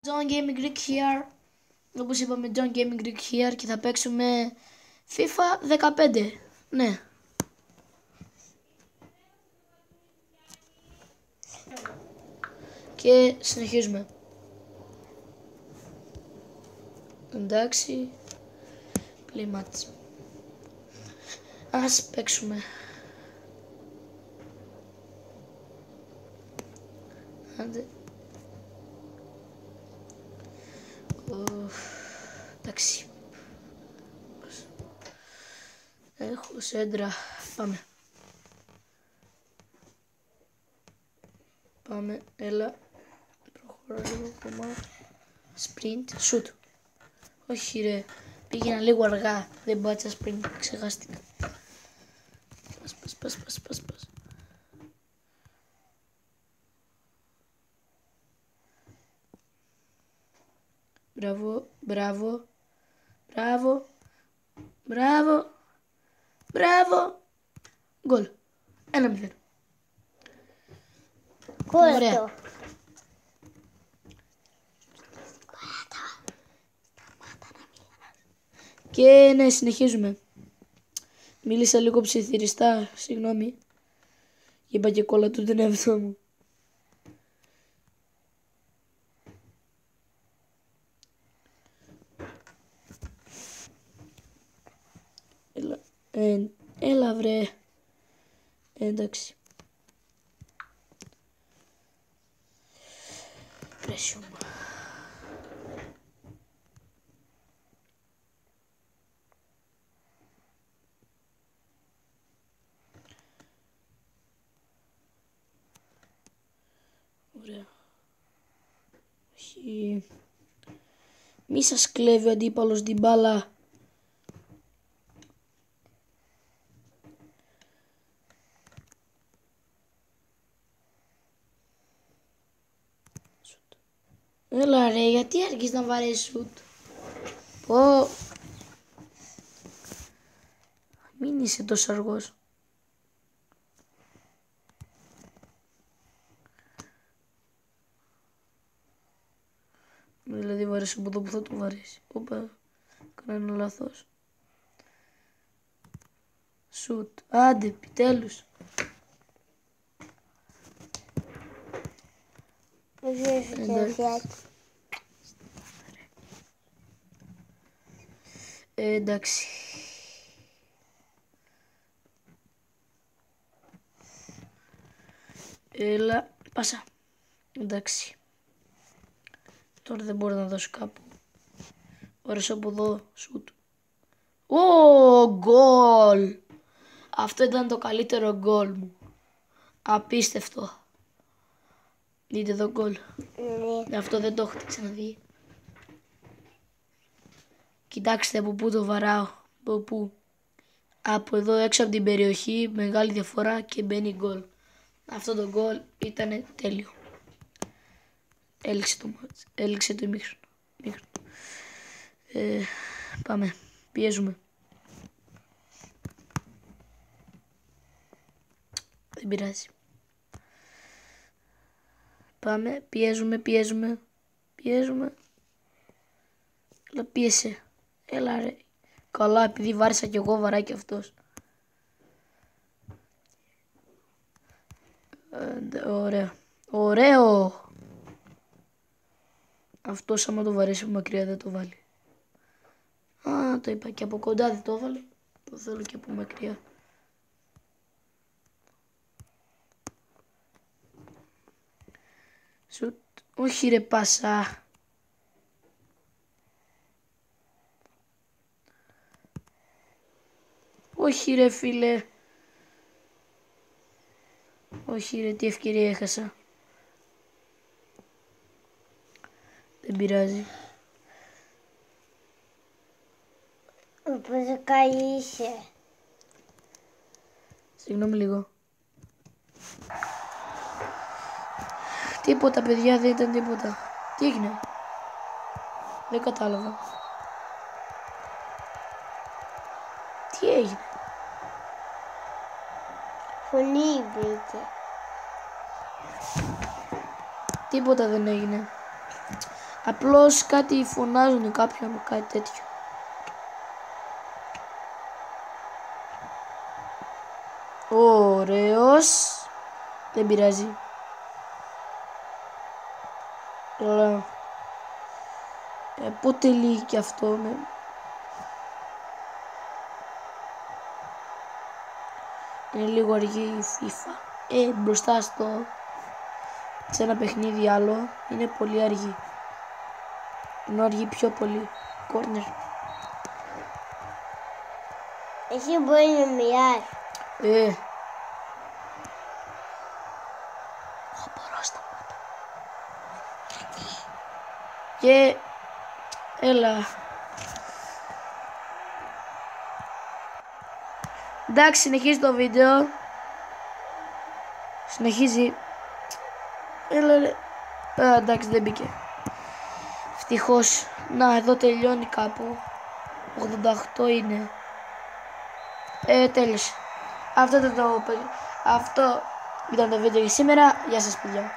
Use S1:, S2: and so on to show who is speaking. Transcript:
S1: John Gaming Greek here. Όπως είπαμε, John Gaming Greek here και θα παίξουμε FIFA 15. Ναι. Και συνεχίζουμε. Εντάξει. Play match. Ας παίξουμε. Άντε. Εντάξει. Έχω σέντρα. Πάμε. Πάμε. Έλα. Προχωρώ λίγο ακόμα. Sprint. Shoot. Όχι ρε. Πήγαινα λίγο αργά. Δεν πάτησα sprint. Ξεχάστηκα. Πας. Μπράβο. Γκολ. 1-0. Ωραία. Και ναι, συνεχίζουμε. Μίλησα λίγο ψιθυριστά, συγγνώμη. Είπα και κόλλα του τον εαυτό μου. Έλα βρε. Εντάξει. Πρέσιομα. Ωραία. Όχι. Μη σας κλέβει ο αντίπαλος την μπάλα. Έλα ρε, γιατί άρχισες να βαρέσεις σουτ. Πω. Μην είσαι τόσο αργός. Δηλαδή βαρέσει από εδώ που θα το βαρέσει. Όπα, έκανα ένα λάθος. Σουτ. Άντε, επιτέλους. Εντάξει. Έλα, πάσα. Εντάξει. Τώρα δεν μπορώ να δώσω κάπου. Ωρες από εδώ, σουτ. Γκολ. Αυτό ήταν το καλύτερο γκολ μου. Απίστευτο. Δείτε εδώ γκολ. Αυτό δεν το έχετε ξαναδεί. Κοιτάξτε από πού το βαράω. Από πού. Από εδώ έξω από την περιοχή. Μεγάλη διαφορά και μπαίνει γκολ. Αυτό το γκολ ήταν τέλειο. Έληξε το ημίχρονο. Πάμε. Πιέζουμε. Δεν πειράζει. Πάμε. Πιέζουμε. Έλα πίεσε. Έλα ρε. Καλά, επειδή βάρισα κι εγώ, βαράει κι αυτός. Ωραίο. Αυτός άμα το βαρέσει από μακριά δεν το βάλει. Α, το είπα, και από κοντά δεν το έβαλε. Το θέλω και από μακριά. Σουτ. Όχι ρε πάσα. Όχι ρε φίλε. Όχι ρε, τι ευκαιρία έχασα. Δεν πειράζει.
S2: Πώς καείσαι.
S1: Συγγνώμη λίγο. Τίποτα παιδιά, δεν ήταν τίποτα. Τι έγινε. Δεν κατάλαβα. Τι έγινε.
S2: Φωνή μπήκε.
S1: Τίποτα δεν έγινε. Απλώς κάτι φωνάζουν κάποιον, κάτι τέτοιο. Ωραίος. Δεν πειράζει. Αλλά πότε λύγει και αυτό, ναι. Είναι λίγο αργή η FIFA. Μπροστά σε ένα παιχνίδι άλλο είναι πολύ αργή. Ενώ αργεί πιο πολύ. Κόρνερ.
S2: Εσύ μπορεί να μιλάς.
S1: Μπορώ σταμάτα. Και έλα. Εντάξει, συνεχίζει το βίντεο. Συνεχίζει. Έλα ρε. Εντάξει, δεν μπήκε. Ευτυχώς. Να, εδώ τελειώνει κάπου. 88 είναι. Τέλειωσε. Αυτό ήταν το βίντεο για σήμερα. Γεια σας παιδιά.